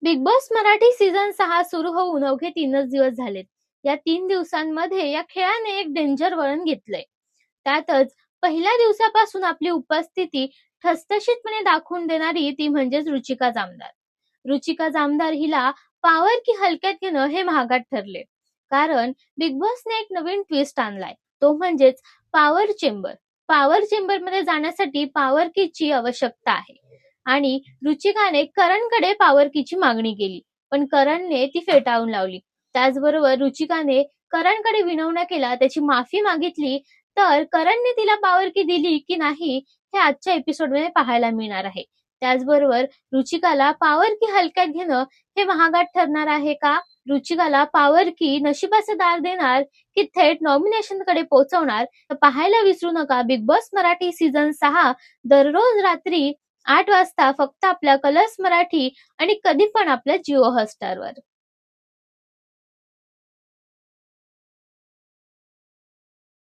Big boss Marathi season 6 सुरू होऊन अवघे 3च दिवस झालेत. या 3 दिवसांमध्ये या खेळाने एक डेंजर वळण घेतलंय. त्यातच पहिल्या दिवसापासून आपली उपस्थिती ठसठशीतपणे दाखवून देणारी ती म्हणजेच रुचिका जामदार. रुचिका जामदार हिला पॉवर की हलक्यात घेणं हे महागात ठरले. कारण बिग बॉसने एक नवीन ट्विस्ट आणलाय. तो म्हणजेच पॉवर चेंबर. पॉवर चेंबरमध्ये जाण्यासाठी पॉवर कीची आवश्यकता आहे. आणि रुचिकाने करणकडे पॉवर कीची मागणी केली, पण करणने ती फेटाळून लावली. त्याचबरोबर रुचिकाने करणकडे विनवण्या केला, त्याची माफी मागितली. तर करणने तिला पॉवर की दिली की नाही हे आजच्या एपिसोडमध्ये पाहायला मिळणार आहे. त्याचबरोबर रुचिकाला पॉवर की हलक्यात घेणं हे महागात ठरणार आहे का? रुचिकाला पॉवर की नशिबाचे दार देणार की थेट नॉमिनेशनकडे पोहोचवणार? तर पाहायला विसरू नका बिग बॉस मराठी सीझन 6 दररोज रात्री 8 वाजता फक्त आपल्या कलर्स मराठी आणि कधी पण आपल्या जिओ हॉटस्टारवर.